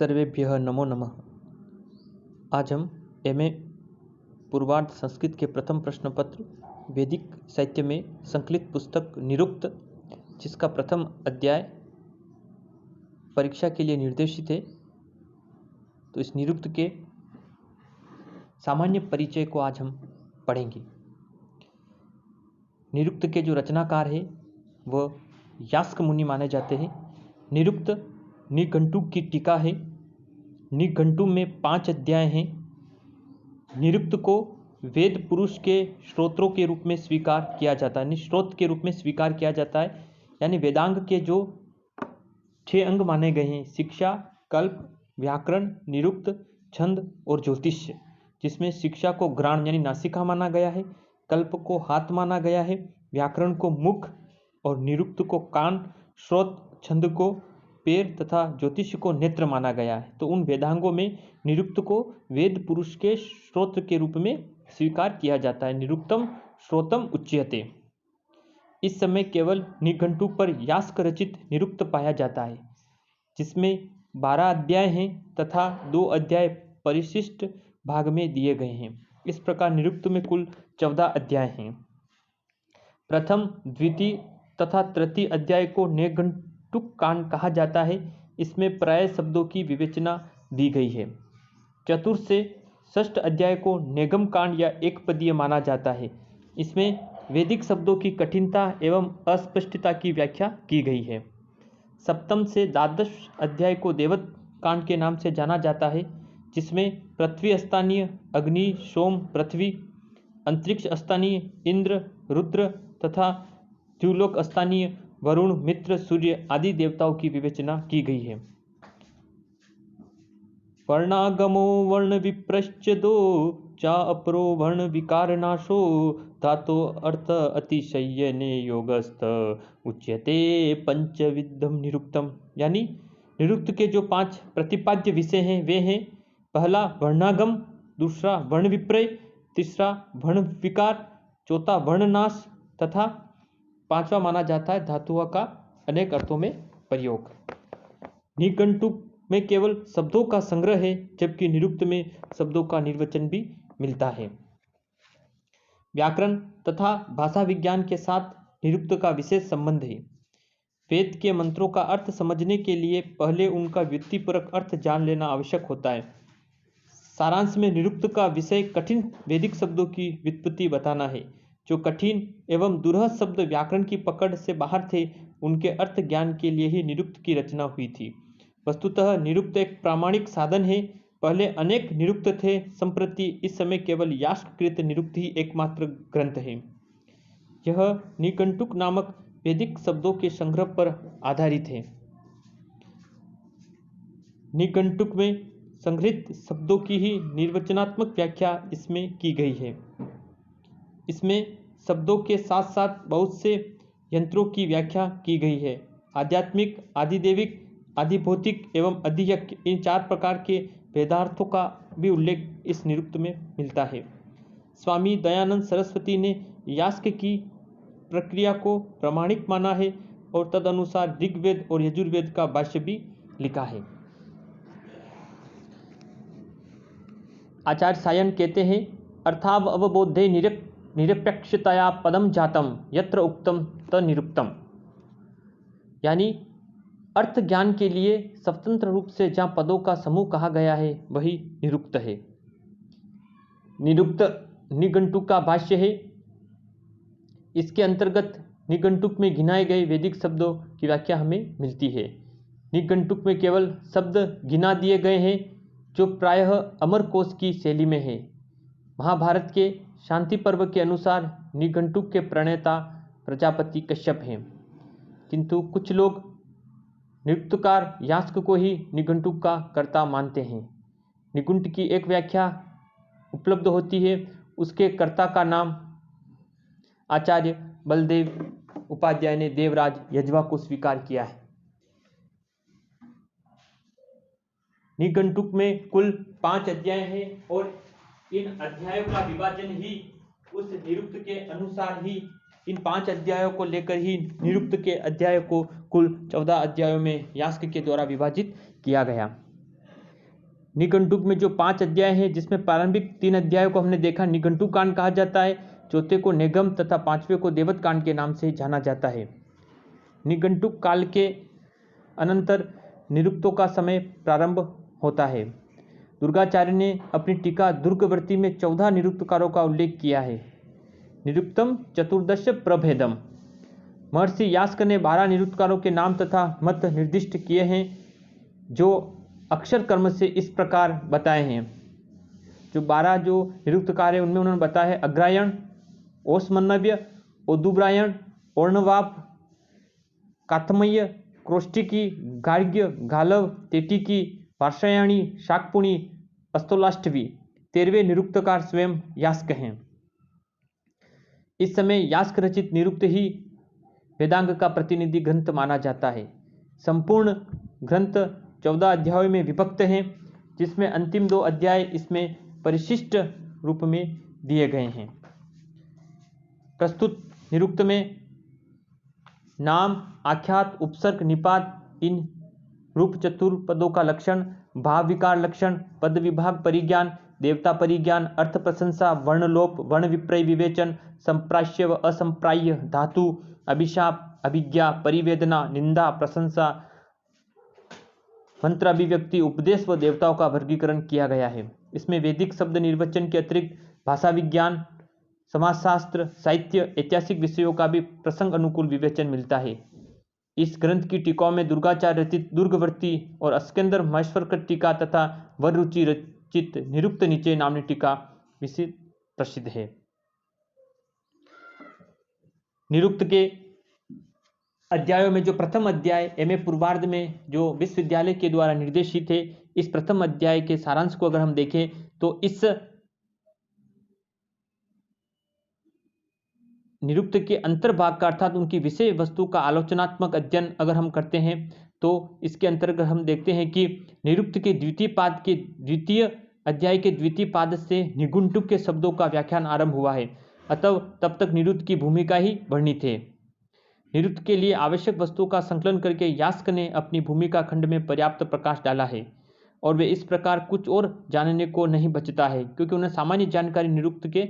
सर्वेभ्यः नमो नमः। आज हम एमए पूर्वार्ध संस्कृत के प्रथम प्रश्न पत्र वैदिक साहित्य में संकलित पुस्तक निरुक्त, जिसका प्रथम अध्याय परीक्षा के लिए निर्देशित है, तो इस निरुक्त के सामान्य परिचय को आज हम पढ़ेंगे। निरुक्त के जो रचनाकार है वह यास्क मुनि माने जाते हैं। निरुक्त निघंटुक की टीका है। निघंटु में 5 अध्याय हैं। निरुक्त को वेद पुरुष के श्रोत्रों के रूप में स्वीकार किया जाता है, निश्रोत के रूप में स्वीकार किया जाता है। यानी वेदांग के जो 6 अंग माने गए हैं, शिक्षा, कल्प, व्याकरण, निरुक्त, छंद और ज्योतिष्य, जिसमें शिक्षा को घ्राण यानी नासिका माना गया है, कल्प को हाथ माना गया है, व्याकरण को मुख और निरुक्त को कान, श्रोत, छंद को पैर तथा ज्योतिष्य को नेत्र माना गया है। तो उन वेदांगों में निरुक्त को वेद पुरुष के श्रोत्र के रूप में स्वीकार किया जाता है। निरुक्तम श्रोतम उच्यते। इस समय केवल निघंटु पर यास्क रचित निरुक्त पाया जाता है, जिसमें 12 अध्याय हैं तथा 2 अध्याय परिशिष्ट भाग में दिए गए हैं। इस प्रकार निरुक्त में कुल 14 अध्याय हैं। प्रथम, द्वितीय तथा तृतीय अध्याय को निघंटुक कांड कहा जाता है। इसमें प्राय शब्दों की विवेचना दी गई है। चतुर्थ से षष्ठ अध्याय को नेगम कांड या एक पदीय माना जाता है। इसमें वैदिक शब्दों की कठिनता एवं अस्पष्टता की व्याख्या की गई है। सप्तम से द्वादश अध्याय को देवत कांड के नाम से जाना जाता है, जिसमें पृथ्वी स्थानीय अग्नि, सोम, पृथ्वी, अंतरिक्ष स्थानीय इंद्र, रुद्र तथा द्युलोक स्थानीय वरुण, मित्र, सूर्य आदि देवताओं की विवेचना की गई है। वर्णागमो वर्ण विप्रश्च दो चा अपरो वर्ण विकार नाशो धातो अर्थ अतिशयने योगस्थ उच्यते पंचविधम निरुक्तम। यानी निरुक्त के जो 5 प्रतिपाद्य विषय हैं वे हैं: पहला वर्णागम, दूसरा वर्ण विप्रय, तीसरा वर्ण विकार, चौथा वर्णनाश तथा 5वां माना जाता है धातुओं का अनेक अर्थों में प्रयोग। निघंटुक में केवल शब्दों का संग्रह है, जबकि निरुक्त में शब्दों का निर्वचन भी मिलता है। व्याकरण तथा भाषा विज्ञान के साथ निरुक्त का विशेष संबंध है। वेद के मंत्रों का अर्थ समझने के लिए पहले उनका व्युत्पत्तिपरक अर्थ जान लेना आवश्यक होता है। सारांश में निरुक्त का विषय कठिन वैदिक शब्दों की व्युत्पत्ति बताना है। जो कठिन एवं दुरह शब्द व्याकरण की पकड़ से बाहर थे, उनके अर्थ ज्ञान के लिए ही निरुक्त की रचना हुई थी। वस्तुतः निरुक्त एक प्रामाणिक साधन है। पहले अनेक निरुक्त थे, संप्रति इस समय केवल यास्ककृत निरुक्त ही एकमात्र ग्रंथ है। यह निघंटुक नामक वैदिक शब्दों के संग्रह पर आधारित है। निघंटुक में संग्रहित शब्दों की ही निर्वचनात्मक व्याख्या इसमें की गई है। इसमें शब्दों के साथ साथ बहुत से यंत्रों की व्याख्या की गई है। आध्यात्मिक, आदिदेविक, आदिभौतिक एवं अधियज्ञ, इन 4 प्रकार के वेदार्थों का भी उल्लेख इस निरुक्त में मिलता है। स्वामी दयानंद सरस्वती ने यास्क की प्रक्रिया को प्रामाणिक माना है और तदनुसार ऋग्वेद और यजुर्वेद का भाष्य भी लिखा है। आचार्य सायन कहते हैं, अर्थाव अवबोधे निरपेक्षतया पदम जातम यत्र उक्तम तनिरुक्तम। यानी अर्थ ज्ञान के लिए स्वतंत्र रूप से जहाँ पदों का समूह कहा गया है वही निरुक्त है। निरुक्त निघंटुक का भाष्य है। इसके अंतर्गत निघंटुक में गिनाए गए वैदिक शब्दों की व्याख्या हमें मिलती है। निघंटुक में केवल शब्द गिना दिए गए हैं, जो प्रायः अमरकोश की शैली में है। महाभारत के शांति पर्व के अनुसार निघंटुक के प्रणेता प्रजापति कश्यप हैं, किंतु कुछ लोग निरुक्तकार यास्क को ही निघंटुक का कर्ता मानते हैं। निघंट की एक व्याख्या उपलब्ध होती है, उसके कर्ता का नाम आचार्य बलदेव उपाध्याय ने देवराज यज्वा को स्वीकार किया है। निघंटुक में कुल 5 अध्याय हैं और इन अध्यायों का विभाजन ही उस निरुक्त के अनुसार ही, इन 5 अध्यायों को लेकर ही निरुक्त के अध्याय को कुल 14 अध्यायों में यास्क के द्वारा विभाजित किया गया। निघंटुक में जो 5 अध्याय हैं, जिसमें प्रारंभिक 3 अध्यायों को हमने देखा निघंटु कांड कहा जाता है, चौथे को निगम तथा 5वें को देवत कांड के नाम से जाना जाता है। निघंटुक काल के अनंतर निरुक्तों का समय प्रारंभ होता है। दुर्गाचार्य ने अपनी टीका दुर्गवर्ती में 14 निरुक्तकारों का उल्लेख किया है। निरुक्तम चतुर्दश प्रभेदम। महर्षि यास्क ने 12 निरुक्तकारों के नाम तथा मत निर्दिष्ट किए हैं, जो अक्षर कर्म से इस प्रकार बताए हैं। जो 12 जो निरुक्तकार हैं उनमें उन्होंने बताया है अग्रायण, ओस्मन्नव्य, ओदुब्रायण, ओर्णवाप, काथमय्य, क्रोष्टिकी, गार्ग्य, गालव, तेटिकी, पार्श्वयाणी, शाकपुणी, अस्तोलाष्टवी। 13वें निरुक्तकार स्वयं यास्क हैं। इस समय यास्क रचित निरुक्त ही वेदांग का प्रतिनिधि ग्रंथ माना जाता है। संपूर्ण ग्रंथ 14 अध्यायों में विभक्त हैं, जिसमें अंतिम 2 अध्याय इसमें परिशिष्ट रूप में दिए गए हैं। प्रस्तुत निरुक्त में नाम, आख्यात, उपसर्ग, निपात, इन रूप चतुर्पदों का लक्षण, भाव विकार लक्षण, पद विभाग परिज्ञान, देवता परिज्ञान, अर्थ प्रशंसा, वर्णलोप, वर्ण विप्रय विवेचन, संप्राश्य व असंप्राह्य, धातु, अभिशाप, अभिज्ञा, परिवेदना, निंदा, प्रशंसा, मंत्र अभिव्यक्ति, उपदेश व देवताओं का वर्गीकरण किया गया है। इसमें वैदिक शब्द निर्वचन के अतिरिक्त भाषा विज्ञान, समाजशास्त्र, साहित्य, ऐतिहासिक विषयों का भी प्रसंग अनुकूल विवेचन मिलता है। इस ग्रंथ की टीकाओं में दुर्गाचार्य रचित दुर्गवर्ती और स्कंदर महेश्वर टीका तथा वररुचि रचित निरुक्त निचय नामनी टीका विशेष प्रसिद्ध है। निरुक्त के अध्यायों में जो प्रथम अध्याय एमए पूर्वार्ध में जो विश्वविद्यालय के द्वारा निर्देशित है, इस प्रथम अध्याय के सारांश को अगर हम देखें तो इस निरुक्त के अंतर्भाग का अर्थात उनकी विषय वस्तु का आलोचनात्मक अध्ययन अगर हम करते हैं तो इसके अंतर्गत हम देखते हैं कि निरुक्त के द्वितीय पाद के द्वितीय अध्याय के द्वितीय पाद से निघंटुक के शब्दों का व्याख्यान आरंभ हुआ है। अतः तब तक निरुक्त की भूमिका ही वर्णित है। निरुक्त के लिए आवश्यक वस्तुओं का संकलन करके यास्क ने अपनी भूमिका खंड में पर्याप्त प्रकाश डाला है और वे इस प्रकार कुछ और जानने को नहीं बचता है, क्योंकि उन्हें सामान्य जानकारी निरुक्त के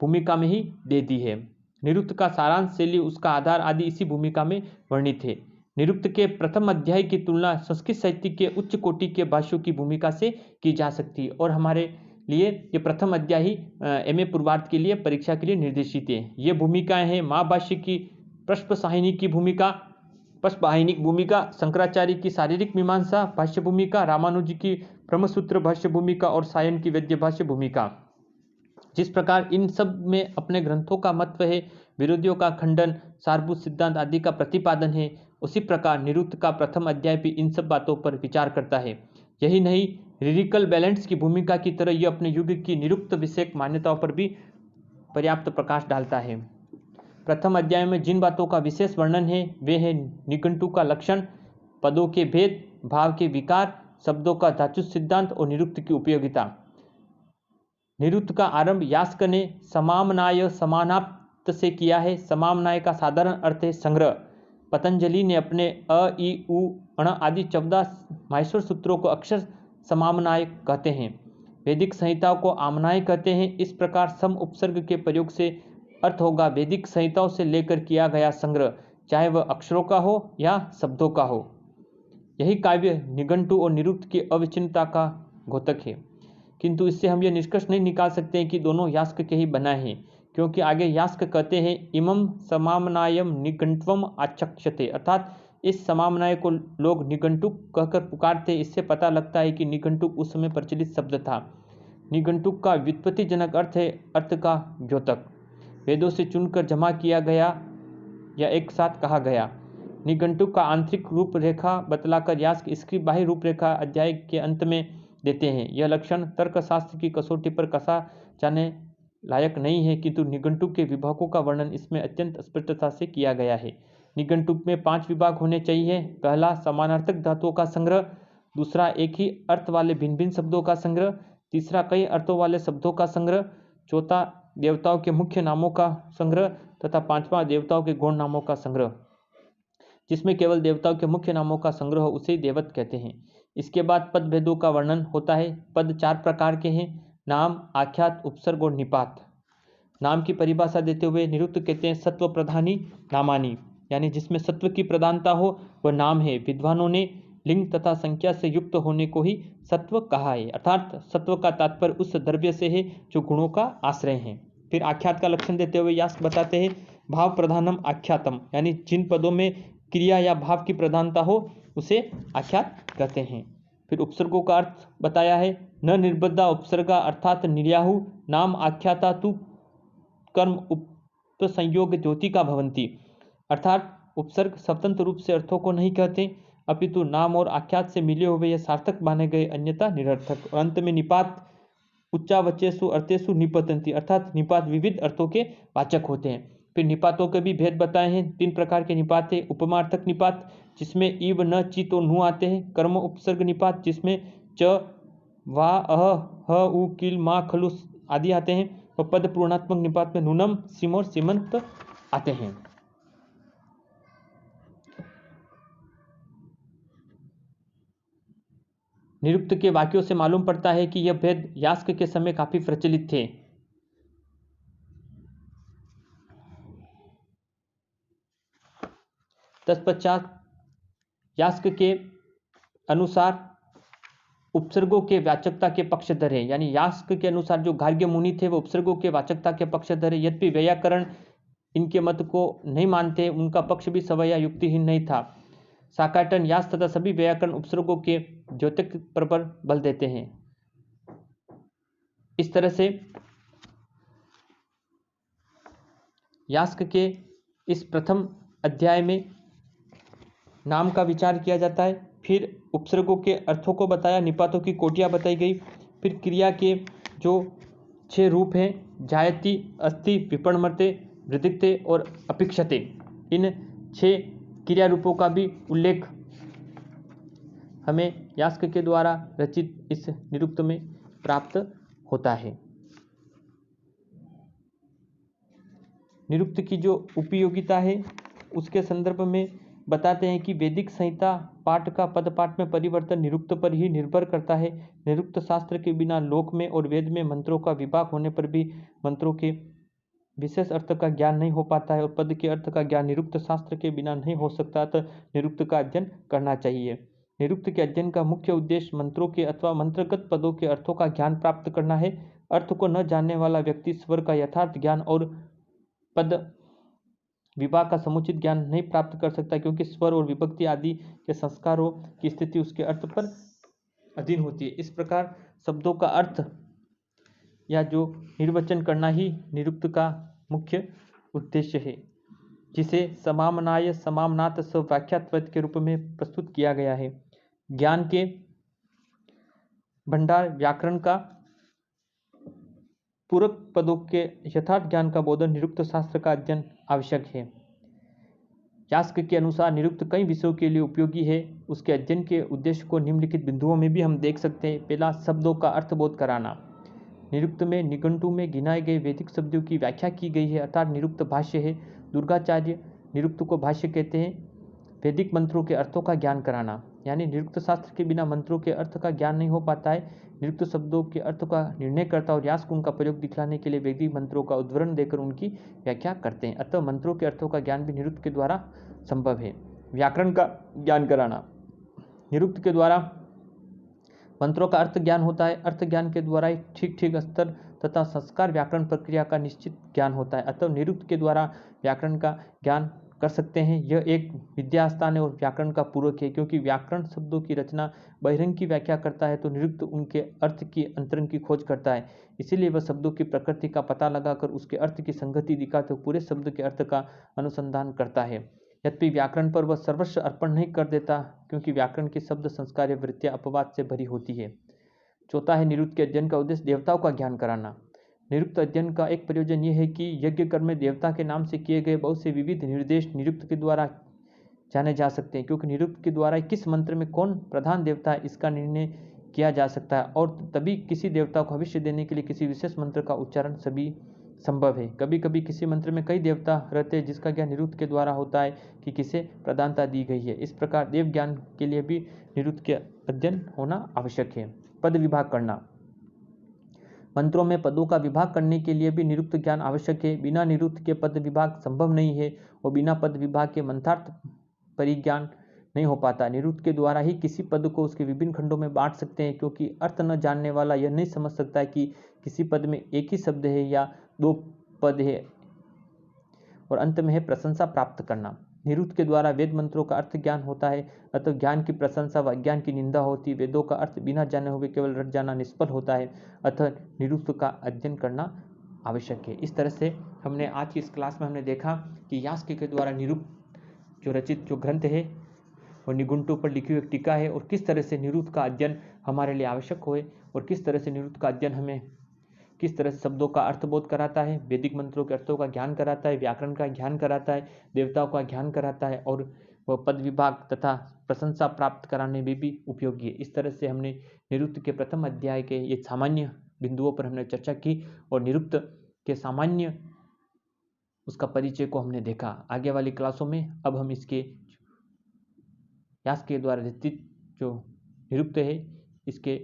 भूमिका में ही दे दी है। निरुक्त का सारांश, शैली, उसका आधार आदि इसी भूमिका में वर्णित है। निरुक्त के प्रथम अध्याय की तुलना संस्कृत साहित्य के उच्च कोटि के भाष्यों की भूमिका से की जा सकती है और हमारे लिए ये प्रथम अध्याय ही एमए पूर्वार्ध के लिए परीक्षा के लिए निर्देशित है। ये भूमिकाएं हैं महाभाष्य की पृष्ठसाहिनी की भूमिका, पृष्ठवाहिनिक भूमिका, शंकराचार्य की शारीरिक मीमांसा भाष्य भूमिका, रामानुज की ब्रह्मसूत्र भाष्य भूमिका और सायन की वेद्य भाष्य भूमिका। जिस प्रकार इन सब में अपने ग्रंथों का महत्व है, विरोधियों का खंडन, सारभूत सिद्धांत आदि का प्रतिपादन है, उसी प्रकार निरुक्त का प्रथम अध्याय भी इन सब बातों पर विचार करता है। यही नहीं, लिरिकल बैलेंस की भूमिका की तरह यह अपने युग की निरुक्त विषयक मान्यताओं पर भी पर्याप्त प्रकाश डालता है। प्रथम अध्याय में जिन बातों का विशेष वर्णन है वे है निघंटु का लक्षण, पदों के भेद, भाव के विकार, शब्दों का धातु सिद्धांत और निरुक्त की उपयोगिता। निरुक्त का आरंभ यास्क ने समामनाय समानाप्त से किया है। समामनाय का साधारण अर्थ है संग्रह। पतंजलि ने अपने अ, इ, उ, अण आदि 14 माहेश्वर सूत्रों को अक्षर समामनाय कहते हैं। वैदिक संहिताओं को आमनाय कहते हैं। इस प्रकार सम उपसर्ग के प्रयोग से अर्थ होगा वैदिक संहिताओं से लेकर किया गया संग्रह, चाहे वह अक्षरों का हो या शब्दों का हो। यही काव्य निघंटु और निरुक्त की अविच्छिन्नता का द्योतक है। किंतु इससे हम यह निष्कर्ष नहीं निकाल सकते हैं कि दोनों यास्क के ही बनाए हैं, क्योंकि आगे यास्क कहते हैं इमं समामनायम निघंट्वम आचक्षते, अर्थात इस समामनाय को लोग निघंटुक कहकर पुकारते। इससे पता लगता है कि निघंटुक उस समय प्रचलित शब्द था। निघंटुक का व्युत्पत्तिजनक अर्थ है अर्थ का द्योतक, वेदों से चुनकर जमा किया गया या एक साथ कहा गया। निघंटुक का आंतरिक रूपरेखा बतलाकर यास्क इसकी बाह्य रूपरेखा अध्याय के अंत में देते हैं। यह लक्षण तर्कशास्त्र की कसौटी पर कसा जाने लायक नहीं है, किंतु निघंटुक के विभागों का वर्णन इसमें अत्यंत स्पष्टता से किया गया है। निघंटुक में 5 विभाग होने चाहिए। पहला, समानार्थक धातुओं का संग्रह। दूसरा, एक ही अर्थ वाले भिन्न भिन्न शब्दों का संग्रह। तीसरा, कई अर्थों वाले शब्दों का संग्रह। चौथा, देवताओं के मुख्य नामों का संग्रह तथा 5वां, देवताओं के गौण नामों का संग्रह। जिसमें केवल देवताओं के मुख्य नामों का संग्रह हो उसे देवत कहते हैं। इसके बाद पद भेदों का वर्णन होता है। पद 4 प्रकार के हैं, नाम, आख्यात, उपसर्ग और निपात। नाम की परिभाषा देते हुए निरुक्त कहते हैं सत्व प्रधानी नामानी, यानी जिसमें सत्व की प्रधानता हो वह नाम है। विद्वानों ने लिंग तथा संख्या से युक्त होने को ही सत्व कहा है, अर्थात सत्व का तात्पर्य उस द्रव्य से है जो गुणों का आश्रय है। फिर आख्यात का लक्षण देते हुए यास्क बताते हैं भाव प्रधानम आख्यातम, यानी जिन पदों में क्रिया या भाव की प्रधानता हो उसे आख्यात कहते हैं। फिर उपसर्गों का अर्थ बताया है, न निर्बद्धा उपसर्गा अर्थात निर्याहु नाम आख्याता तु कर्म उपसंयोग ज्योति का भवंती, अर्थात उपसर्ग स्वतंत्र रूप से अर्थों को नहीं कहते अपितु नाम और आख्यात से मिले हुए यह सार्थक माने गए, अन्यथा निरर्थक। और अंत में निपात उच्चावचेषु अर्थेषु निपतंती, अर्थात निपात विविध अर्थों के वाचक होते हैं। फिर निपातों के भी भेद बताए हैं। 3 प्रकार के निपात है, उपमार्थक निपात जिसमें इव न चित और नु आते हैं, कर्म उपसर्ग निपात जिसमें च वा अह ह उ किल मा खलु आदि आते हैं, और पद पूर्णात्मक निपात में नूनम सिम और सीमंत आते हैं। निरुक्त के वाक्यों से मालूम पड़ता है कि यह भेद यास्क के समय काफी प्रचलित थे। तत्पश्चात यास्क के अनुसार उपसर्गों के वाचकता के पक्षधर है, यानी यास्क के अनुसार जो गार्ग्य मुनि थे वो उपसर्गों के वाचकता के पक्षधर है। यद्यपि वैयाकरण इनके मत को नहीं मानते, उनका पक्ष भी सवया युक्तिहीन नहीं था। शाकाटन, यास तथा सभी व्याकरण उपसर्गों के द्योतक पर बल देते हैं। इस तरह से यास्क के इस प्रथम अध्याय में नाम का विचार किया जाता है, फिर उपसर्गों के अर्थों को बताया, निपातों की कोटियां बताई गई, फिर क्रिया के जो 6 रूप हैं, जायति, अस्ति, विपणमते, वृद्धिते और अपिक्षते, इन 6 क्रिया रूपों का भी उल्लेख हमें यास्क के द्वारा रचित इस निरुक्त में प्राप्त होता है। निरुक्त की जो उपयोगिता है उसके संदर्भ में बताते हैं कि वैदिक संहिता पाठ का पद पाठ में परिवर्तन निरुक्त पर ही निर्भर करता है। निरुक्त शास्त्र के बिना लोक में और वेद में मंत्रों का विभाग होने पर भी मंत्रों के विशेष अर्थ का ज्ञान नहीं हो पाता है, और पद के अर्थ का ज्ञान निरुक्त शास्त्र के बिना नहीं हो सकता, तो निरुक्त का अध्ययन करना चाहिए। निरुक्त के अध्ययन का मुख्य उद्देश्य मंत्रों के अथवा मंत्रगत पदों के अर्थों का ज्ञान प्राप्त करना है। अर्थ को न जानने वाला व्यक्ति स्वर का यथार्थ ज्ञान और पद विभाग का समुचित ज्ञान नहीं प्राप्त कर सकता, क्योंकि स्वर और विभक्ति आदि के संस्कारों की स्थिति उसके अर्थ पर अधीन होती है। इस प्रकार शब्दों का अर्थ या जो निर्वचन करना ही निरुक्त का मुख्य उद्देश्य है, जिसे समामनाय समामनात व्याख्यात्वत के रूप में प्रस्तुत किया गया है। ज्ञान के भंडार व्याकरण का पूरक पदों के यथार्थ ज्ञान का बोधन निरुक्त शास्त्र का अध्ययन आवश्यक है। यास्क के अनुसार निरुक्त कई विषयों के लिए उपयोगी है। उसके अध्ययन के उद्देश्य को निम्नलिखित बिंदुओं में भी हम देख सकते हैं। पहला, शब्दों का अर्थबोध कराना। निरुक्त में निघंटु में गिनाए गए वैदिक शब्दों की व्याख्या की गई है, अर्थात निरुक्त भाष्य है। दुर्गाचार्य निरुक्त को भाष्य कहते हैं। वैदिक मंत्रों के अर्थों का ज्ञान कराना, यानी निरुक्त शास्त्र के बिना मंत्रों के अर्थ का ज्ञान नहीं हो पाता है। निरुक्त शब्दों के अर्थ का निर्णय करता और यास्क उनका प्रयोग दिखलाने के लिए वैदिक मंत्रों का उद्धरण देकर उनकी व्याख्या करते हैं। अतः मंत्रों के अर्थों का ज्ञान भी निरुक्त के द्वारा संभव है। व्याकरण का ज्ञान कराना, निरुक्त के द्वारा मंत्रों का अर्थ ज्ञान होता है। अर्थ ज्ञान के द्वारा ही ठीक ठीक स्तर तथा संस्कार व्याकरण प्रक्रिया का निश्चित ज्ञान होता है। अतः निरुक्त के द्वारा व्याकरण का ज्ञान कर सकते हैं। यह एक विद्यास्थान है और व्याकरण का पूरक है, क्योंकि व्याकरण शब्दों की रचना बहिरंग की व्याख्या करता है तो निरुक्त उनके अर्थ की अंतरंग की खोज करता है। इसीलिए वह शब्दों की प्रकृति का पता लगाकर उसके अर्थ की संगति दिखाते पूरे शब्द के अर्थ का अनुसंधान करता है। यद्यपि व्याकरण पर वह सर्वस्व अर्पण नहीं कर देता, क्योंकि व्याकरण की शब्द संस्कार्य वृत्तियां अपवाद से भरी होती है। चौथा है, निरुक्त के अध्ययन का उद्देश्य देवताओं का ज्ञान कराना। निरुक्त अध्ययन का एक प्रयोजन यह है कि यज्ञ कर्म में देवता के नाम से किए गए बहुत से विविध निर्देश निरुक्त के द्वारा जाने जा सकते हैं, क्योंकि निरुक्त के द्वारा किस मंत्र में कौन प्रधान देवता है इसका निर्णय किया जा सकता है, और तभी किसी देवता को भविष्य देने के लिए किसी विशेष मंत्र का उच्चारण सभी संभव है। कभी कभी किसी मंत्र में कई देवता रहते हैं जिसका ज्ञान निरुक्त के द्वारा होता है कि किसे प्रधानता दी गई है। इस प्रकार देव ज्ञान के लिए भी निरुक्त के अध्ययन होना आवश्यक है। पद विभाग करना, मंत्रों में पदों का विभाग करने के लिए भी निरुक्त ज्ञान आवश्यक है। बिना निरुक्त के पद विभाग संभव नहीं है और बिना पद विभाग के मंत्रार्थ परिज्ञान नहीं हो पाता। निरुक्त के द्वारा ही किसी पद को उसके विभिन्न खंडों में बांट सकते हैं, क्योंकि अर्थ न जानने वाला यह नहीं समझ सकता है कि किसी पद में एक ही शब्द है या दो पद है। और अंत में है प्रशंसा प्राप्त करना। निरुक्त के द्वारा वेद मंत्रों का अर्थ ज्ञान होता है, अतः ज्ञान की प्रशंसा व अज्ञान की निंदा होती है। वेदों का अर्थ बिना जाने हुए केवल रट जाना निष्फल होता है, अतः निरुक्त का अध्ययन करना आवश्यक है। इस तरह से हमने आज की इस क्लास में हमने देखा कि यास्क के द्वारा निरुक्त जो रचित जो ग्रंथ है और निघंटु पर लिखी हुई एक टीका है, और किस तरह से निरुक्त का अध्ययन हमारे लिए आवश्यक हो और किस तरह से निरुक्त का अध्ययन हमें किस तरह से शब्दों का अर्थबोध कराता है, वैदिक मंत्रों के अर्थों का ज्ञान कराता है, व्याकरण का ज्ञान कराता है, देवताओं का ज्ञान कराता है और वह पद विभाग तथा प्रशंसा प्राप्त कराने में भी उपयोगी है। इस तरह से हमने निरुक्त के प्रथम अध्याय के ये सामान्य बिंदुओं पर हमने चर्चा की और निरुक्त के सामान्य उसका परिचय को हमने देखा। आगे वाली क्लासों में अब हम इसके यास्क के द्वारा रचित जो निरुक्त है इसके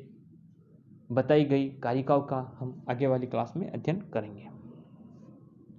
बताई गई कारिकाओं का हम आगे वाली क्लास में अध्ययन करेंगे।